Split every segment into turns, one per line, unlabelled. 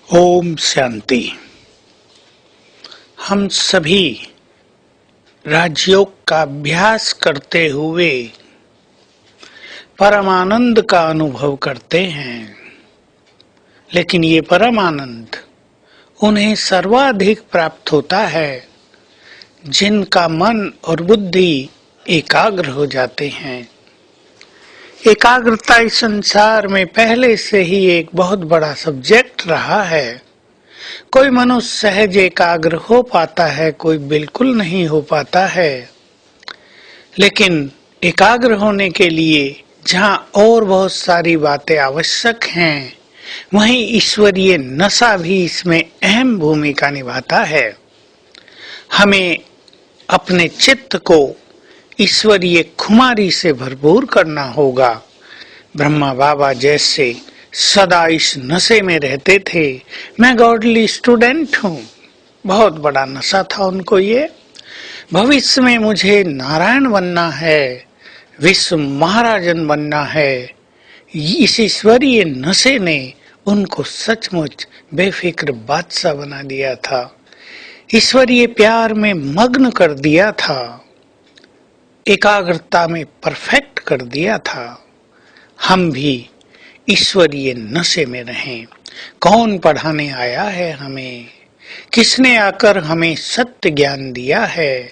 ओम शांति। हम सभी राजयोग का अभ्यास करते हुए परमानंद का अनुभव करते हैं, लेकिन ये परमानंद उन्हें सर्वाधिक प्राप्त होता है जिनका मन और बुद्धि एकाग्र हो जाते हैं। एकाग्रता इस संसार में पहले से ही एक बहुत बड़ा सब्जेक्ट रहा है। कोई मनुष्य सहज एकाग्र हो पाता है, कोई बिल्कुल नहीं हो पाता है। लेकिन एकाग्र होने के लिए जहाँ और बहुत सारी बातें आवश्यक हैं, वहीं ईश्वरीय नशा भी इसमें अहम भूमिका निभाता है। हमें अपने चित्त को ईश्वरीय खुमारी से भरपूर करना होगा। ब्रह्मा बाबा जैसे सदा इस नशे में रहते थे। मैं गॉडली स्टूडेंट हूँ, बहुत बड़ा नशा था उनको ये। भविष्य में मुझे नारायण बनना है, विश्व महाराजन बनना है। इस ईश्वरीय नशे ने उनको सचमुच बेफिक्र बादशाह बना दिया था, ईश्वरीय प्यार में मग्न कर दिया था, एकाग्रता में परफेक्ट कर दिया था। हम भी ईश्वरीय नशे में रहें। कौन पढ़ाने आया है हमें? किसने आकर हमें सत्य ज्ञान दिया है?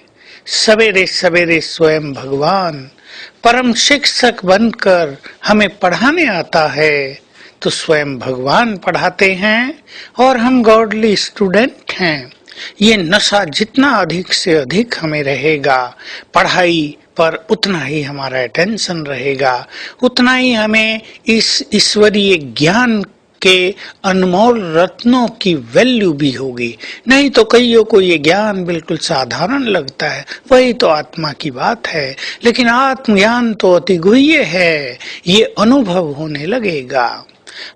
सवेरे सवेरे स्वयं भगवान परम शिक्षक बनकर हमें पढ़ाने आता है। तो स्वयं भगवान पढ़ाते हैं और हम गॉडली स्टूडेंट हैं। ये नशा जितना अधिक से अधिक हमें रहेगा, पढ़ाई पर उतना ही हमारा अटेंशन रहेगा, उतना ही हमें इस ईश्वरीय ज्ञान के अनमोल रत्नों की वैल्यू भी होगी। नहीं तो कईयों को ये ज्ञान बिल्कुल साधारण लगता है, वही तो आत्मा की बात है। लेकिन आत्मज्ञान तो अति गुह्य है, ये अनुभव होने लगेगा।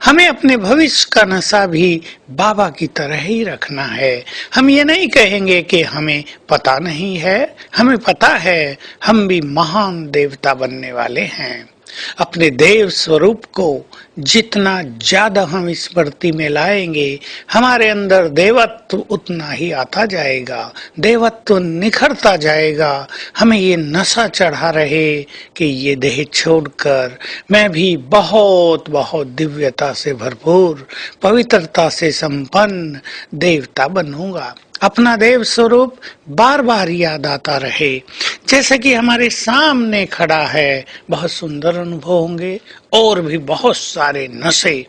हमें अपने भविष्य का नशा भी बाबा की तरह ही रखना है। हम ये नहीं कहेंगे कि हमें पता नहीं है, हमें पता है। हम भी महान देवता बनने वाले हैं। अपने देव स्वरूप को जितना ज्यादा हम स्मृति में लाएंगे, हमारे अंदर देवत्व उतना ही आता जाएगा, देवत्व निखरता जाएगा। हमें ये नशा चढ़ा रहे कि ये देह छोड़कर मैं भी बहुत बहुत दिव्यता से भरपूर, पवित्रता से संपन्न देवता बनूंगा। अपना देव स्वरूप बार बार याद आता रहे, जैसे कि हमारे सामने खड़ा है। बहुत सुंदर अनुभव होंगे। और भी बहुत सारे नशे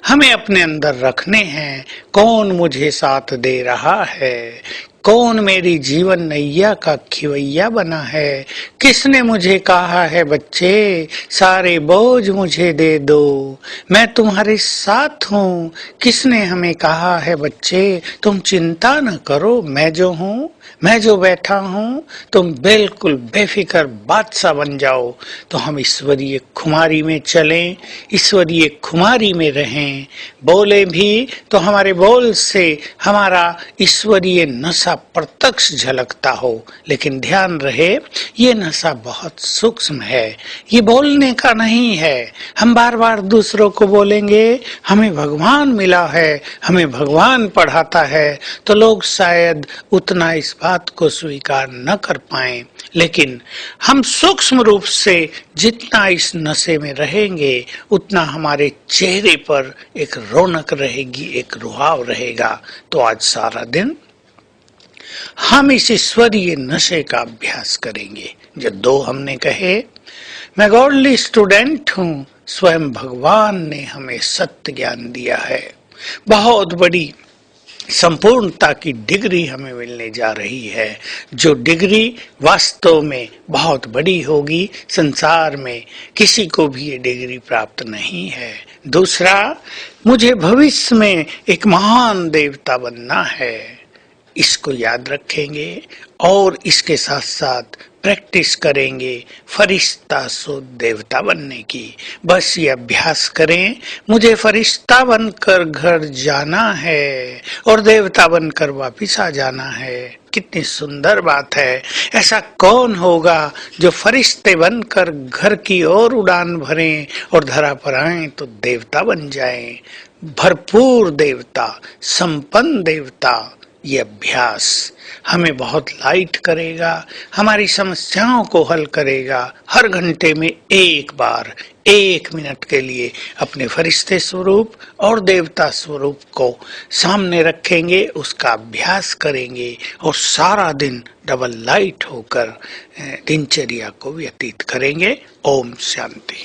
हमें अपने अंदर रखने हैं। कौन मुझे साथ दे रहा है? कौन मेरी जीवन नैया का खिवैया बना है? किसने मुझे कहा है बच्चे सारे बोझ मुझे दे दो, मैं तुम्हारे साथ हूँ? किसने हमें कहा है बच्चे तुम चिंता न करो, मैं जो हूँ, मैं जो बैठा हूँ, तुम बिल्कुल बेफिक्र बादशाह बन जाओ। तो हम ईश्वरीय खुमारी में चलें, ईश्वरीय खुमारी में रहें। बोले भी तो हमारे बोल से हमारा ईश्वरीय नशा प्रत्यक्ष झलकता हो। लेकिन ध्यान रहे, ये नशा बहुत सूक्ष्म है, ये बोलने का नहीं है। हम बार बार दूसरों को बोलेंगे हमें भगवान मिला है, हमें भगवान पढ़ाता है, तो लोग शायद उतना इस बात को स्वीकार न कर पाए। लेकिन हम सूक्ष्म रूप से जितना इस नशे में रहेंगे, उतना हमारे चेहरे पर एक रौनक रहेगी, एक रुहाव रहेगा। तो आज सारा दिन हम इस ईश्वरीय नशे का अभ्यास करेंगे। जो दो हमने कहे, मैं गॉडली स्टूडेंट हूँ, स्वयं भगवान ने हमें सत्य ज्ञान दिया है। बहुत बड़ी संपूर्णता की डिग्री हमें मिलने जा रही है, जो डिग्री वास्तव में बहुत बड़ी होगी। संसार में किसी को भी ये डिग्री प्राप्त नहीं है। दूसरा, मुझे भविष्य में एक महान देवता बनना है, इसको याद रखेंगे। और इसके साथ साथ प्रैक्टिस करेंगे फरिश्ता से देवता बनने की। बस ये अभ्यास करें, मुझे फरिश्ता बनकर घर जाना है और देवता बनकर वापिस आ जाना है। कितनी सुंदर बात है। ऐसा कौन होगा जो फरिश्ते बनकर घर की ओर उड़ान भरें और धरा पर आए तो देवता बन जाएं। भरपूर देवता, संपन्न देवता। ये अभ्यास हमें बहुत लाइट करेगा, हमारी समस्याओं को हल करेगा। हर घंटे में एक बार 1 मिनट के लिए अपने फरिश्ते स्वरूप और देवता स्वरूप को सामने रखेंगे, उसका अभ्यास करेंगे और सारा दिन डबल लाइट होकर दिनचर्या को व्यतीत करेंगे। ओम शांति।